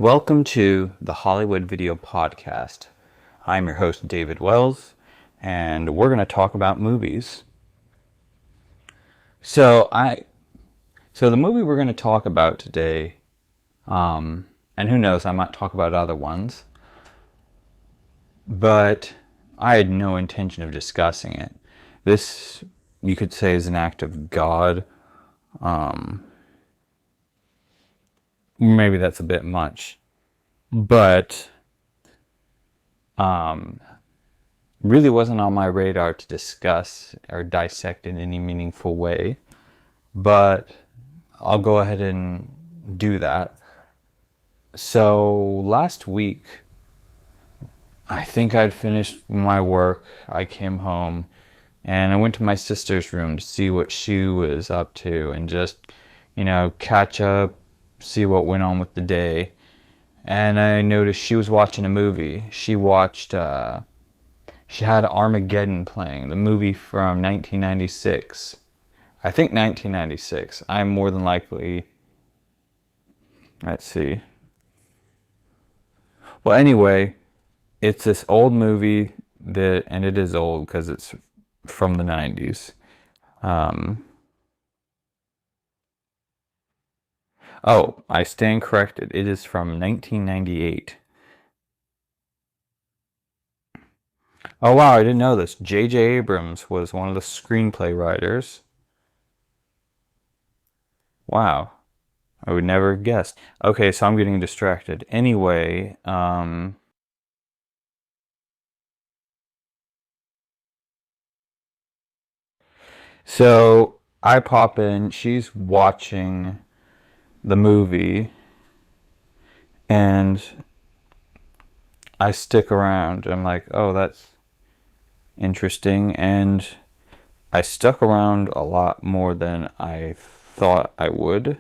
Welcome to the Hollywood Video Podcast. I'm your host, David Wells, and we're going to talk about movies. So the movie we're going to talk about today, and who knows, I might talk about other ones, but I had no intention of discussing it. This, you could say, is an act of God. Maybe that's a bit much, but really wasn't on my radar to discuss or dissect in any meaningful way, but I'll go ahead and do that. So last week, I think I'd finished my work. I came home and I went to my sister's room to see what she was up to and just, catch up, see what went on with the day. And I noticed she was watching a movie. She had Armageddon playing, the movie from 1996. I think 1996. I'm more than likely, let's see. Well, anyway, it's this old movie and it is old because it's from the 90s. Oh, I stand corrected. It is from 1998. Oh wow, I didn't know this. J.J. Abrams was one of the screenplay writers. Wow. I would never have guessed. Okay, so I'm getting distracted. Anyway, so I pop in, she's watching the movie, and I stick around. I'm like, oh, that's interesting, and I stuck around a lot more than I thought I would.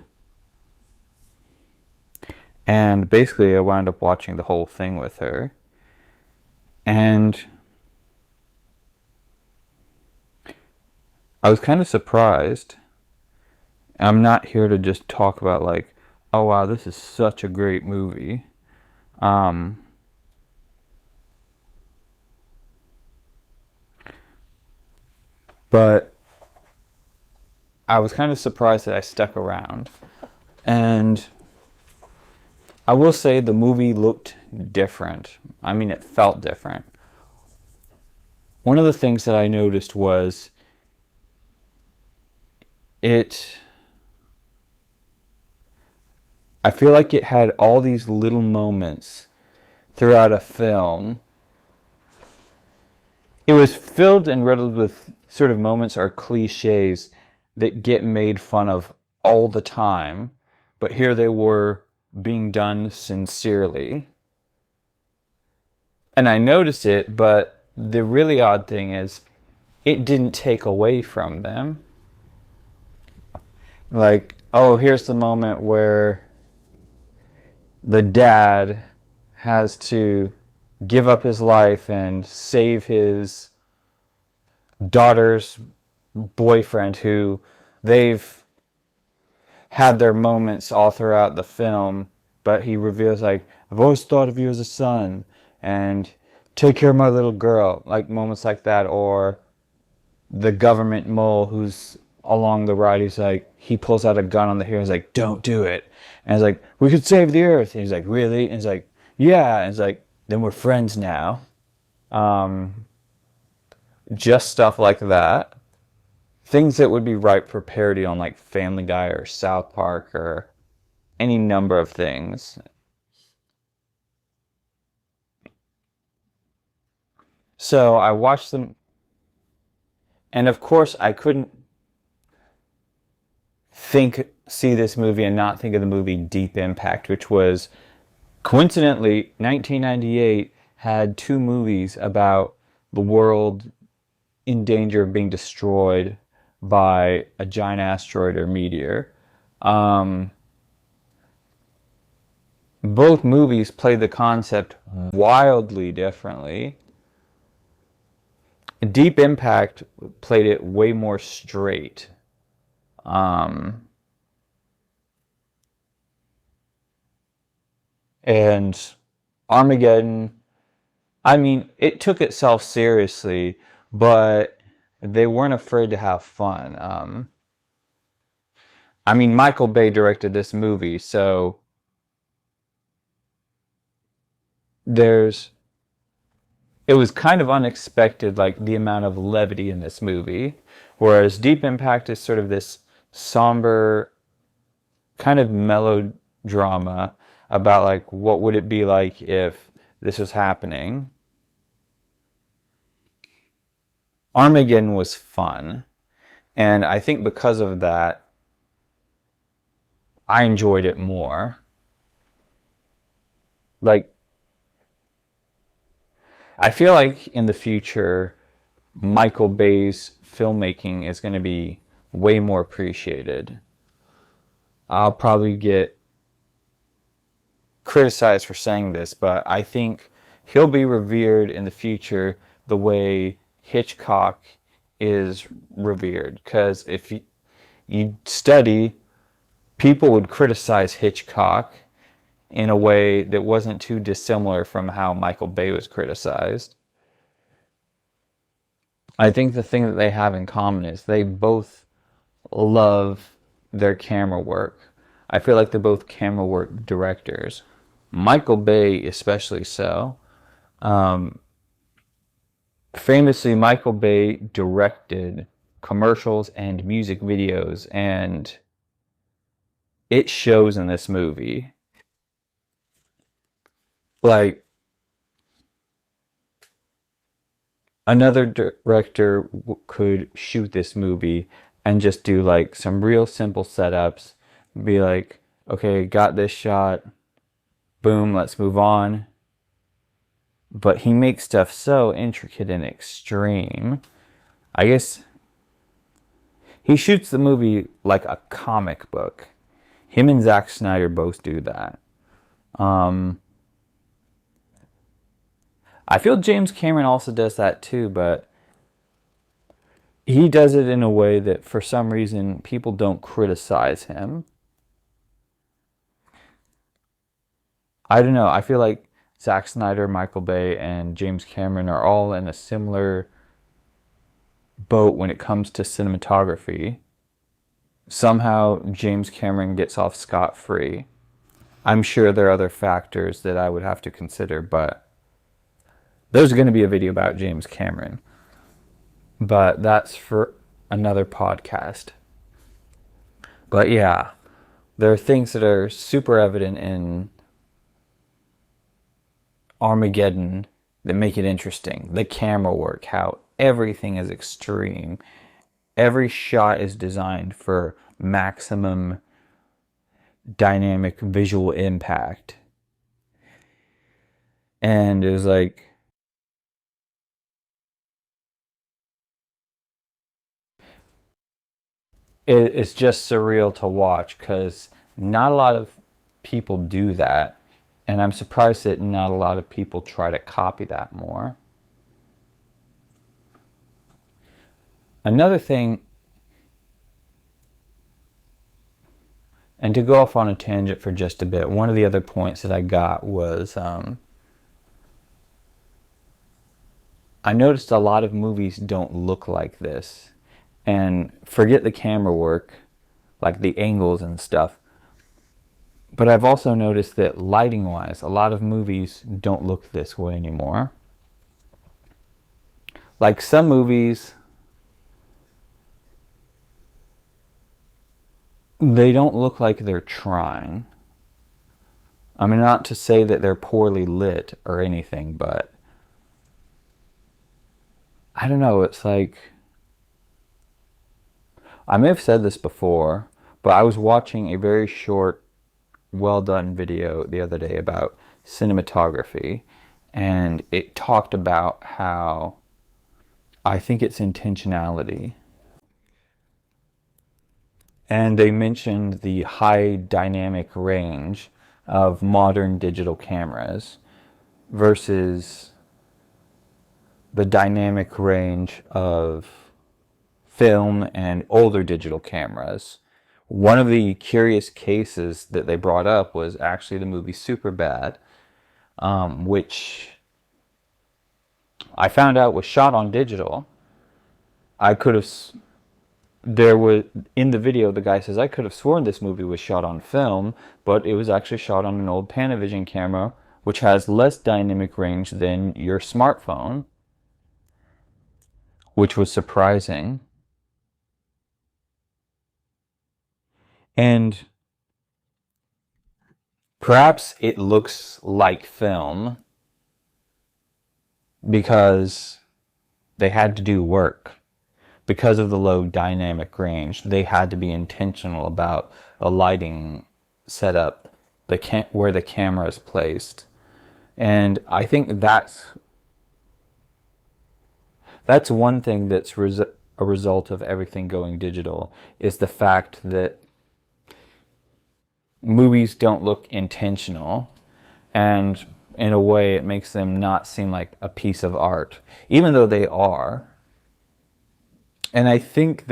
And basically, I wound up watching the whole thing with her. And I was kind of surprised. I'm not here to just talk about like, oh wow, this is such a great movie. But I was kind of surprised that I stuck around. And I will say the movie looked different. I mean, it felt different. One of the things that I noticed was I feel like it had all these little moments throughout a film. It was filled and riddled with sort of moments or cliches that get made fun of all the time, but here they were being done sincerely. And I noticed it, but the really odd thing is it didn't take away from them. Like, oh, here's the moment where the dad has to give up his life and save his daughter's boyfriend, who they've had their moments all throughout the film, but he reveals, like, I've always thought of you as a son, and take care of my little girl, like moments like that. Or the government mole who's along the ride, he's like, he pulls out a gun on the hero, he's like, don't do it, and he's like, we could save the earth, and he's like, really? And he's like, yeah, and he's like, then we're friends now. Just stuff like that. Things that would be ripe for parody on like Family Guy or South Park or any number of things. So I watched them, and of course I couldn't see this movie and not think of the movie Deep Impact, which was coincidentally 1998 had two movies about the world in danger of being destroyed by a giant asteroid or meteor. Both movies played the concept wildly differently. Deep Impact played it way more straight. And Armageddon, I mean, it took itself seriously, but they weren't afraid to have fun. I mean, Michael Bay directed this movie, so there's it was kind of unexpected, like the amount of levity in this movie. Whereas Deep Impact is sort of this somber, kind of melodrama about like what would it be like if this was happening. Armageddon was fun, and I think because of that, I enjoyed it more. Like, I feel like in the future, Michael Bay's filmmaking is going to be way more appreciated. I'll probably get criticized for saying this, but I think he'll be revered in the future the way Hitchcock is revered. Because if you study, people would criticize Hitchcock in a way that wasn't too dissimilar from how Michael Bay was criticized. I think the thing that they have in common is they both love their camera work. I feel like they're both camera work directors. Michael Bay, especially so. Famously, Michael Bay directed commercials and music videos, and it shows in this movie. Like, another director could shoot this movie and just do like some real simple setups, be like, okay, got this shot, boom, let's move on. But he makes stuff so intricate and extreme. I guess he shoots the movie like a comic book. Him and Zack Snyder both do that. I feel James Cameron also does that too, but he does it in a way that for some reason people don't criticize him. I don't know. I feel like Zack Snyder, Michael Bay, and James Cameron are all in a similar boat when it comes to cinematography. Somehow James Cameron gets off scot-free. I'm sure there are other factors that I would have to consider, but there's going to be a video about James Cameron. But that's for another podcast. But yeah, there are things that are super evident in Armageddon that make it interesting. The camera work, how everything is extreme. Every shot is designed for maximum dynamic visual impact. And it was like, it's just surreal to watch because not a lot of people do that. And I'm surprised that not a lot of people try to copy that more. Another thing, and to go off on a tangent for just a bit, one of the other points that I got was I noticed a lot of movies don't look like this. And forget the camera work, like the angles and stuff. But I've also noticed that lighting-wise, a lot of movies don't look this way anymore. Like some movies, they don't look like they're trying. I mean, not to say that they're poorly lit or anything, but I don't know, it's like, I may have said this before, but I was watching a very short, well done video the other day about cinematography, and it talked about how I think it's intentionality. And they mentioned the high dynamic range of modern digital cameras versus the dynamic range of film and older digital cameras, one of the curious cases that they brought up was actually the movie Superbad, which I found out was shot on digital. I could have, there was, in the video, the guy says, I could have sworn this movie was shot on film, but it was actually shot on an old Panavision camera, which has less dynamic range than your smartphone, which was surprising. And perhaps it looks like film because they had to do work. Because of the low dynamic range, they had to be intentional about a lighting setup, where the camera is placed. And I think that's one thing that's a result of everything going digital, is the fact that movies don't look intentional, and in a way it makes them not seem like a piece of art, even though they are. And I think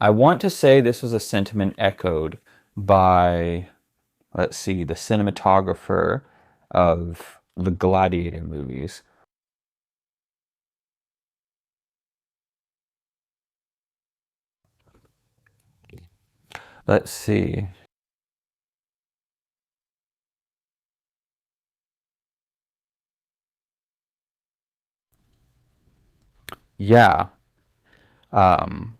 I want to say this was a sentiment echoed by, let's see, the cinematographer of the Gladiator movies. Let's see. Yeah. Um,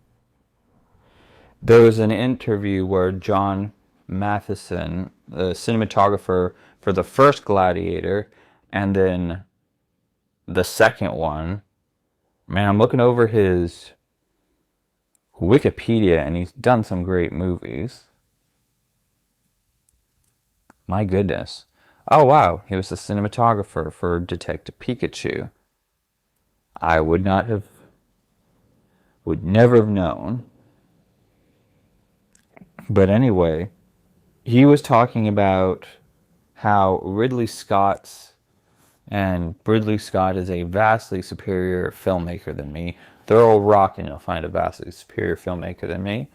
there was an interview where John Matheson, the cinematographer for the first Gladiator, and then the second one, man, I'm looking over his Wikipedia, and he's done some great movies. My goodness. Oh, wow. He was the cinematographer for Detective Pikachu. I would never have known. But anyway, he was talking about how Ridley Scott is a vastly superior filmmaker than me. Throw a rock and you'll find a vastly superior filmmaker than me.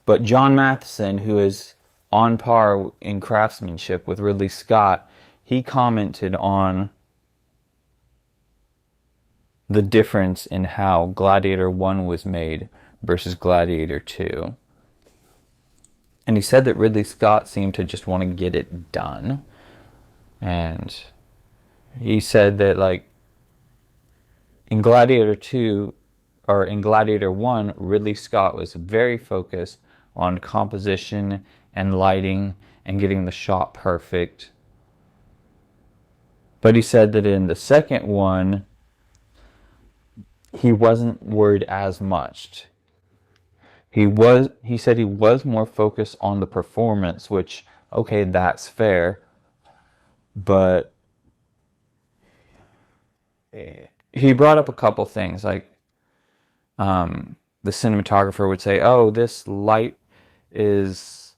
But John Matheson, who is on par in craftsmanship with Ridley Scott, he commented on the difference in how Gladiator 1 was made versus Gladiator 2. And he said that Ridley Scott seemed to just want to get it done. And he said that, like, in Gladiator 2, or in Gladiator 1, Ridley Scott was very focused on composition and lighting and getting the shot perfect. But he said that in the second one, he wasn't worried as much. He said he was more focused on the performance, which, okay, that's fair. But he brought up a couple things, like the cinematographer would say, oh, this light is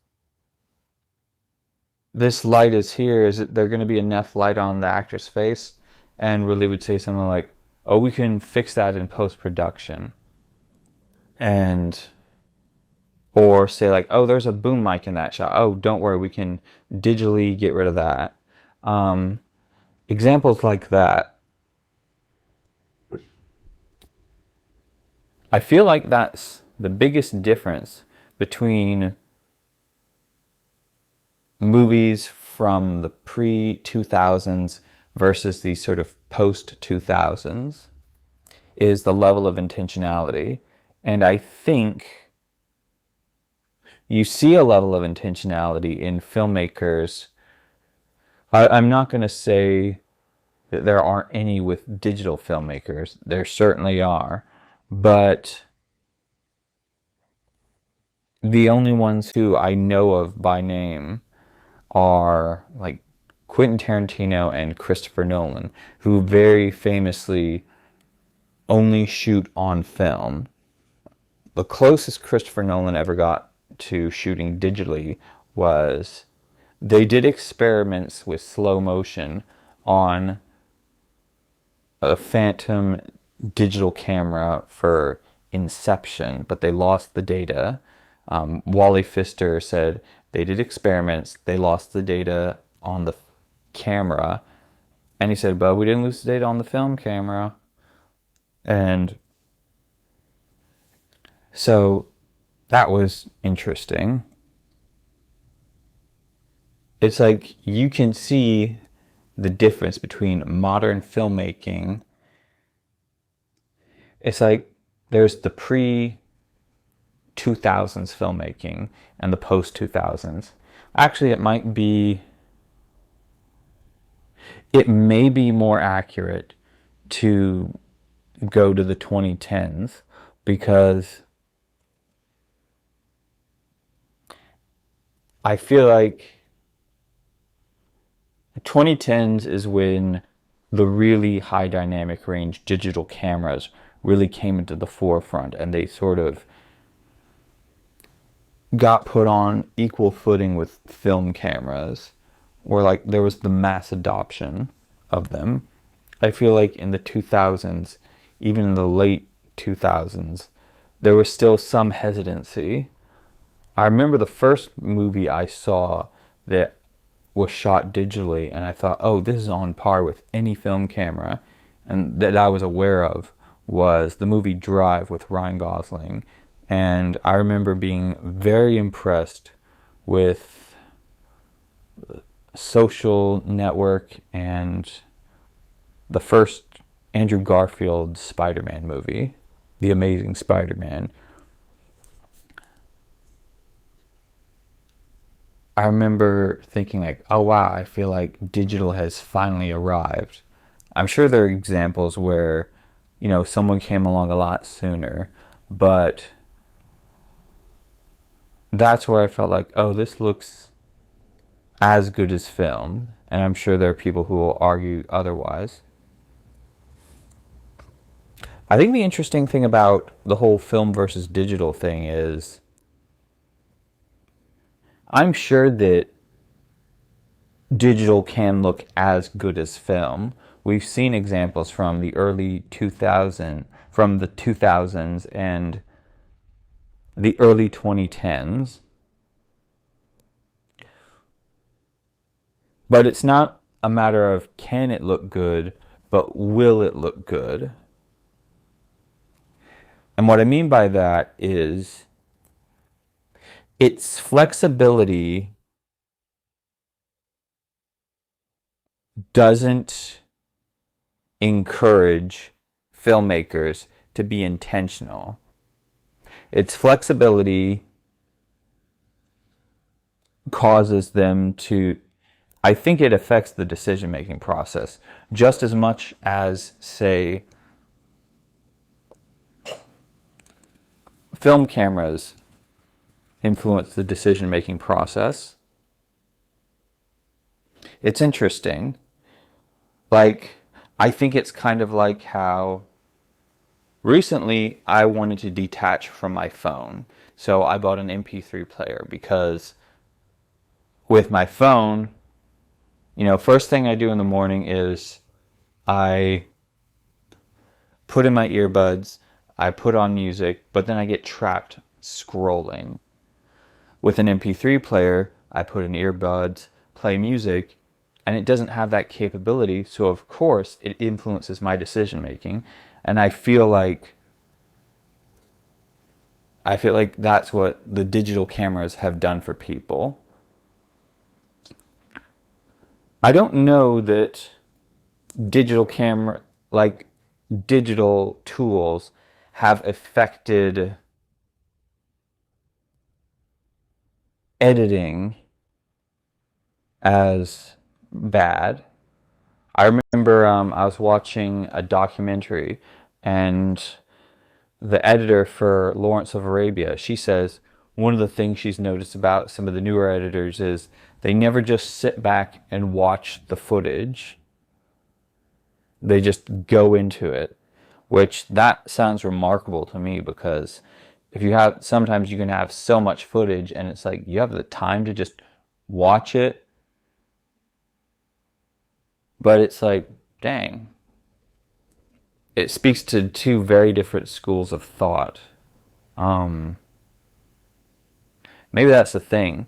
here. Is there going to be enough light on the actor's face? And Ridley would say something like, oh, we can fix that in post-production. Or say like, oh, there's a boom mic in that shot. Oh, don't worry, we can digitally get rid of that. Examples like that. I feel like that's the biggest difference between movies from the pre-2000s versus the sort of post-2000s, is the level of intentionality. And I think you see a level of intentionality in filmmakers. I'm not going to say that there aren't any with digital filmmakers. There certainly are. But the only ones who I know of by name are like Quentin Tarantino and Christopher Nolan, who very famously only shoot on film. The closest Christopher Nolan ever got to shooting digitally was they did experiments with slow motion on a Phantom digital camera for Inception, but they lost the data. Wally Pfister said they did experiments, they lost the data on the camera, and he said, but we didn't lose the data on the film camera. And so that was interesting. It's like you can see the difference between modern filmmaking. It's like there's the pre-2000s filmmaking and the post-2000s. Actually, it may be more accurate to go to the 2010s, because I feel like 2010s is when the really high dynamic range digital cameras really came into the forefront, and they sort of got put on equal footing with film cameras, or like there was the mass adoption of them. I feel like in the 2000s, even in the late 2000s, there was still some hesitancy. I remember the first movie I saw that was shot digitally, and I thought, oh, this is on par with any film camera, and that I was aware of, was the movie Drive with Ryan Gosling. And I remember being very impressed with Social Network and the first Andrew Garfield Spider-Man movie, The Amazing Spider-Man. I remember thinking like, oh wow, I feel like digital has finally arrived. I'm sure there are examples where, someone came along a lot sooner, but that's where I felt like, oh, this looks as good as film. And I'm sure there are people who will argue otherwise. I think the interesting thing about the whole film versus digital thing is, I'm sure that digital can look as good as film. We've seen examples from the early 2000s and the early 2010s. But it's not a matter of can it look good, but will it look good? And what I mean by that is its flexibility doesn't encourage filmmakers to be intentional. Its flexibility causes them to, I think it affects the decision-making process just as much as, say, film cameras influence the decision-making process. It's interesting. Like, I think it's kind of like how recently I wanted to detach from my phone. So I bought an MP3 player because with my phone, first thing I do in the morning is I put in my earbuds, I put on music, but then I get trapped scrolling. With an MP3 player, I put in earbuds, play music, and it doesn't have that capability, so of course it influences my decision making. And I feel like that's what the digital cameras have done for people. I don't know that digital tools have affected editing as bad. I remember I was watching a documentary, and the editor for Lawrence of Arabia, she says one of the things she's noticed about some of the newer editors is they never just sit back and watch the footage. They just go into it, which that sounds remarkable to me, because sometimes you can have so much footage and it's like you have the time to just watch it. But it's like, dang. it speaks to two very different schools of thought. Maybe that's the thing.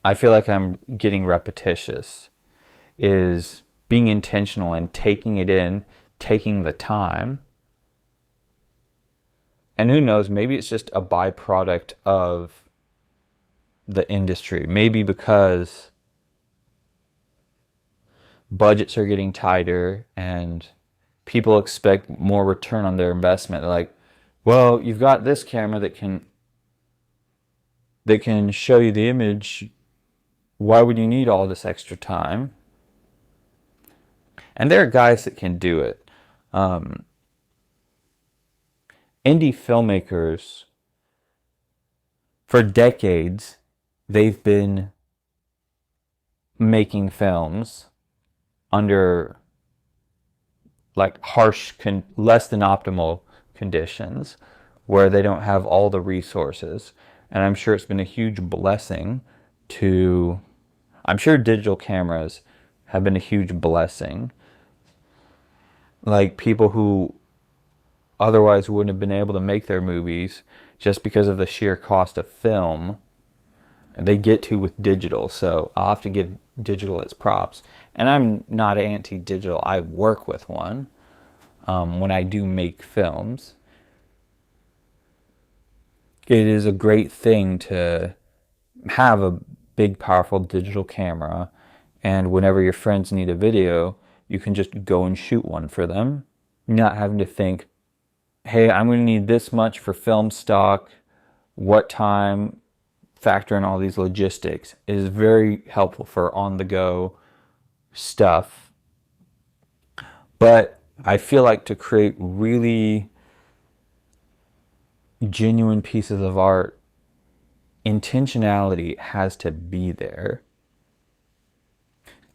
I feel like I'm getting repetitious. Is being intentional and taking it in, taking the time. And who knows, maybe it's just a byproduct of the industry. Maybe because budgets are getting tighter and people expect more return on their investment. They're like, well, you've got this camera that can show you the image. Why would you need all this extra time? And there are guys that can do it. Indie filmmakers, for decades, they've been making films under like harsh, less than optimal conditions where they don't have all the resources. And I'm sure it's been a huge blessing I'm sure digital cameras have been a huge blessing. Like people who otherwise wouldn't have been able to make their movies just because of the sheer cost of film, they get to with digital. So I'll have to give digital its props. And I'm not anti-digital. I work with one when I do make films. It is a great thing to have a big, powerful digital camera, and whenever your friends need a video, you can just go and shoot one for them. Not having to think, hey, I'm going to need this much for film stock, what time, factor in all these logistics. It is very helpful for on-the-go stuff. But I feel like to create really genuine pieces of art, intentionality has to be there.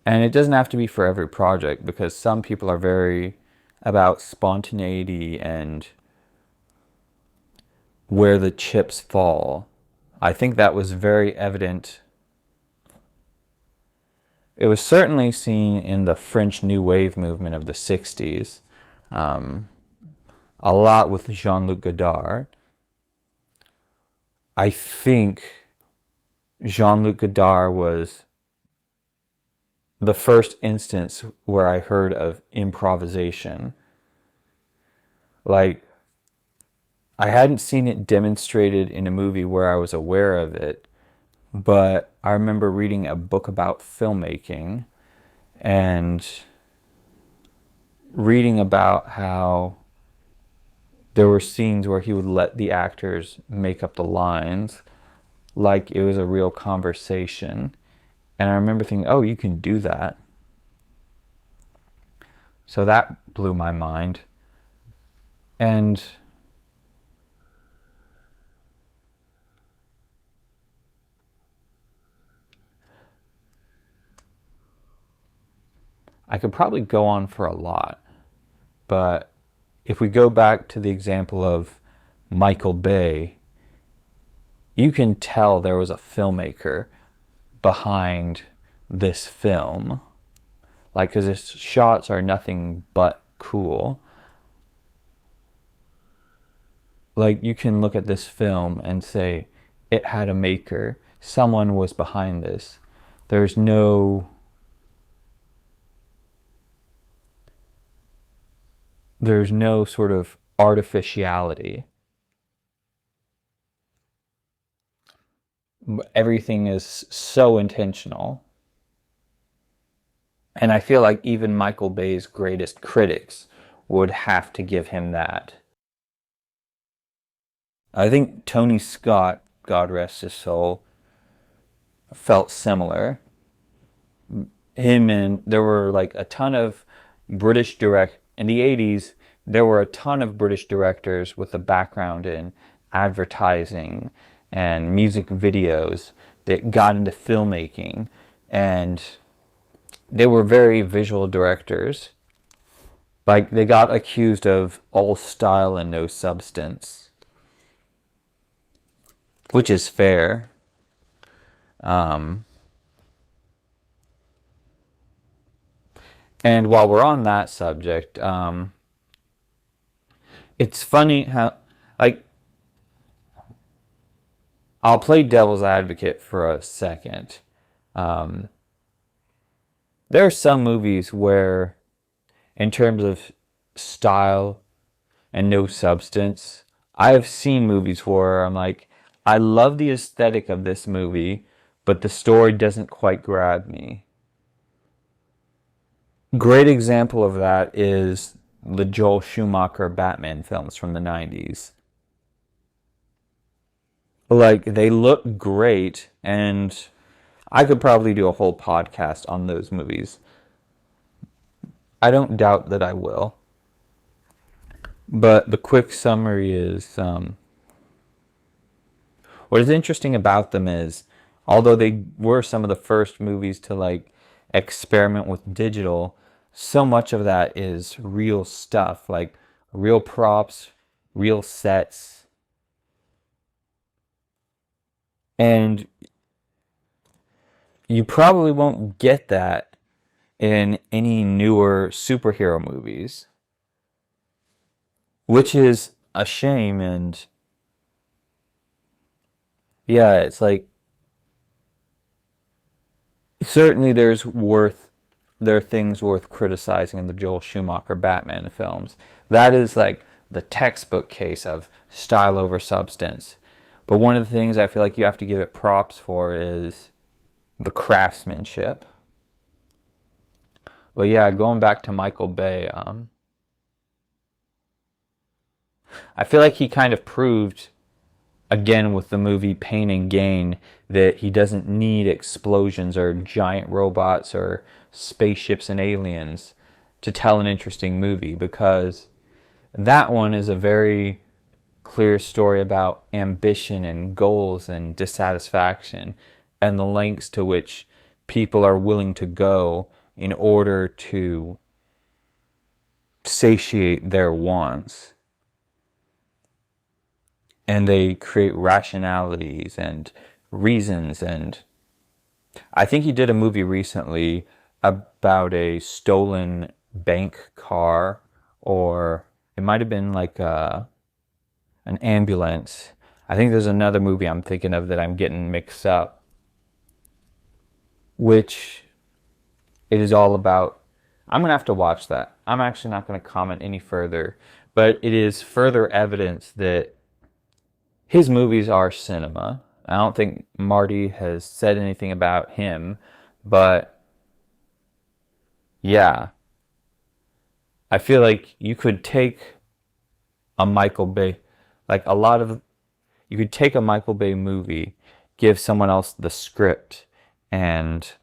And it doesn't have to be for every project, because some people are very about spontaneity and where the chips fall. I think that was very evident. It was certainly seen in the French New Wave movement of the 60s. A lot with Jean-Luc Godard. I think Jean-Luc Godard was the first instance where I heard of improvisation. Like, I hadn't seen it demonstrated in a movie where I was aware of it, but I remember reading a book about filmmaking and reading about how there were scenes where he would let the actors make up the lines like it was a real conversation. And I remember thinking, oh, you can do that. So that blew my mind. And I could probably go on for a lot, but if we go back to the example of Michael Bay, you can tell there was a filmmaker behind this film. Like, because his shots are nothing but cool. Like, you can look at this film and say, it had a maker. Someone was behind this. There's no sort of artificiality. Everything is so intentional. And I feel like even Michael Bay's greatest critics would have to give him that. I think Tony Scott, God rest his soul, felt similar. There were like a ton of British in the 80s, there were a ton of British directors with a background in advertising and music videos that got into filmmaking, and they were very visual directors. Like, they got accused of all style and no substance, which is fair. And while we're on that subject, It's funny how, like, I'll play devil's advocate for a second. Um, there are some movies where, in terms of style and no substance, I've seen movies where I'm like, I love the aesthetic of this movie, but the story doesn't quite grab me. Great example of that is the Joel Schumacher Batman films from the 90s. Like, they look great, and I could probably do a whole podcast on those movies. I don't doubt that I will. But the quick summary is what is interesting about them is, although they were some of the first movies to like experiment with digital, so much of that is real stuff, like real props, real sets. And you probably won't get that in any newer superhero movies, which is a shame. And yeah, it's like certainly there are things worth criticizing in the Joel Schumacher Batman films. That is like the textbook case of style over substance. But one of the things I feel like you have to give it props for is the craftsmanship. But yeah, going back to Michael Bay, I feel like he kind of proved again with the movie Pain and Gain that he doesn't need explosions or giant robots or spaceships and aliens to tell an interesting movie, because that one is a very clear story about ambition and goals and dissatisfaction and the lengths to which people are willing to go in order to satiate their wants. And they create rationalities and reasons. And I think he did a movie recently about a stolen bank car, or it might have been like an ambulance. I think there's another movie I'm thinking of that I'm getting mixed up, which it is all about. I'm going to have to watch that. I'm actually not going to comment any further, but it is further evidence that his movies are cinema. I don't think Marty has said anything about him, but yeah, I feel like you could take a Michael Bay, like a lot of, you could take a Michael Bay movie, give someone else the script, and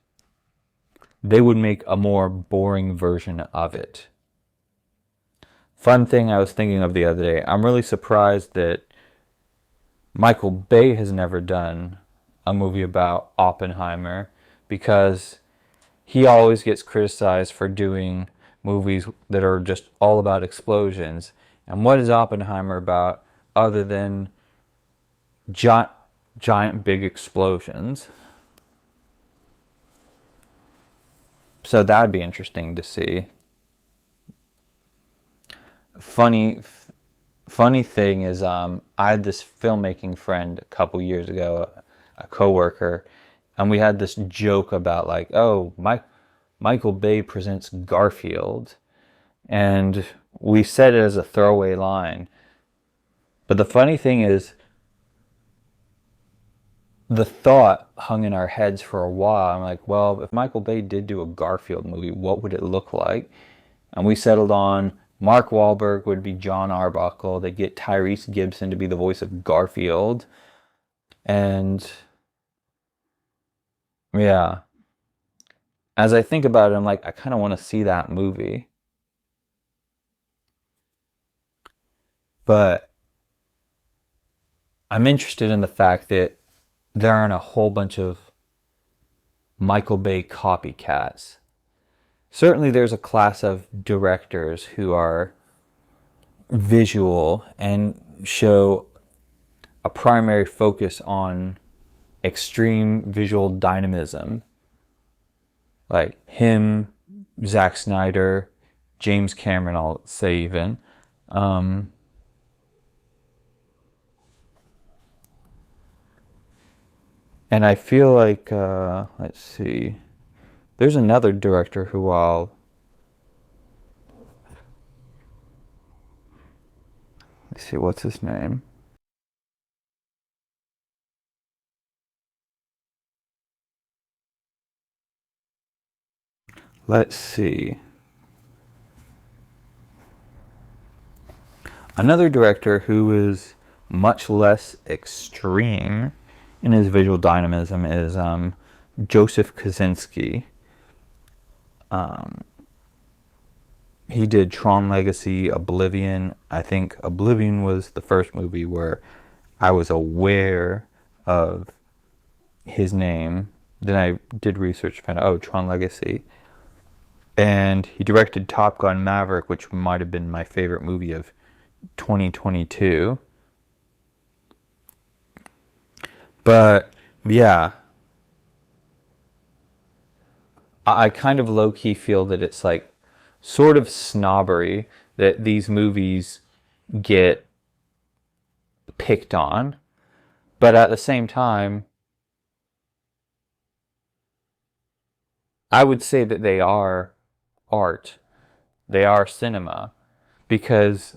they would make a more boring version of it. Fun thing I was thinking of the other day, I'm really surprised that Michael Bay has never done a movie about Oppenheimer, because he always gets criticized for doing movies that are just all about explosions. And what is Oppenheimer about other than giant big explosions? So that'd be interesting to see. Funny thing is, I had this filmmaking friend a couple years ago, a coworker, and we had this joke about like, oh, Michael Bay presents Garfield, and we said it as a throwaway line. But the funny thing is, the thought hung in our heads for a while. I'm like, well, if Michael Bay did do a Garfield movie, what would it look like? And we settled on Mark Wahlberg would be John Arbuckle. They get Tyrese Gibson to be the voice of Garfield. And yeah, as I think about it, I'm like, I kind of want to see that movie. But I'm interested in the fact that there aren't a whole bunch of Michael Bay copycats. Certainly there's a class of directors who are visual and show a primary focus on extreme visual dynamism. Like him, Zack Snyder, James Cameron, I'll say even. And I feel like, let's see, there's another director who let's see, what's his name? Let's see. Another director who is much less extreme in his visual dynamism is Joseph Kosinski. He did Tron Legacy, Oblivion. I think Oblivion was the first movie where I was aware of his name. Then I did research and found out, oh, Tron Legacy. And he directed Top Gun Maverick, which might have been my favorite movie of 2022. But yeah, I kind of low key feel that it's like sort of snobbery that these movies get picked on. But at the same time, I would say that they are art, they are cinema, because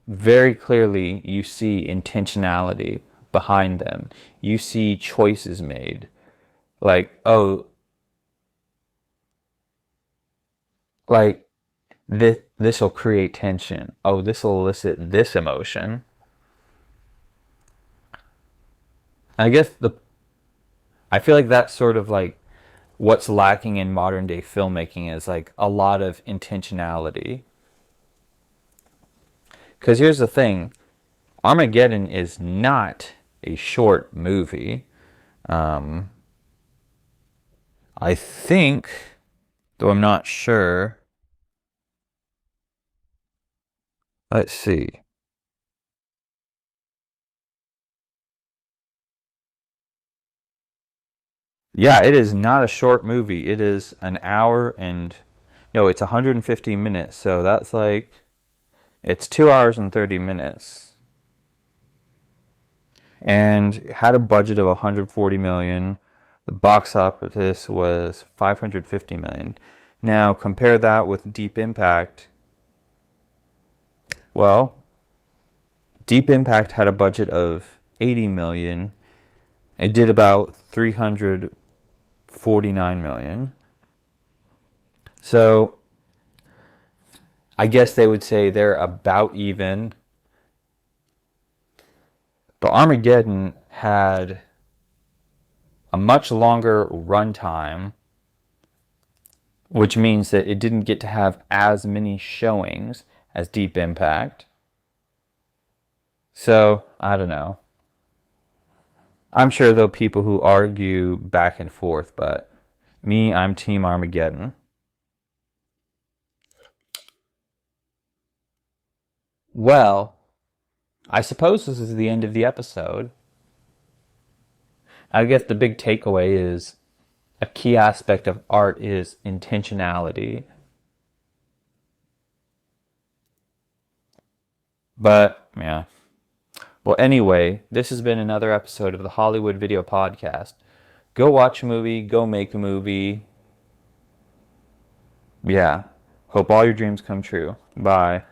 very clearly you see intentionality behind them. You see choices made. Like, oh, like this will create tension. Oh, this will elicit this emotion. I guess I feel like that's sort of like what's lacking in modern day filmmaking is like a lot of intentionality. Because here's the thing, Armageddon is not a short movie. Um, I think, though I'm not sure. Let's see. Yeah, it is not a short movie. It is an hour and no, it's 150 minutes. So that's like it's 2 hours and 30 minutes. And had a budget of 140 million. The box office was 550 million. Now compare that with Deep Impact. Well, Deep Impact had a budget of 80 million. It did about 349 million. So I guess they would say they're about even. But Armageddon had a much longer runtime, which means that it didn't get to have as many showings as Deep Impact. So, I don't know. I'm sure there'll be people who argue back and forth, but me, I'm Team Armageddon. Well, I suppose this is the end of the episode. I guess the big takeaway is a key aspect of art is intentionality. But, yeah. Well, anyway, this has been another episode of the Hollywood Video Podcast. Go watch a movie, go make a movie. Yeah. Hope all your dreams come true. Bye.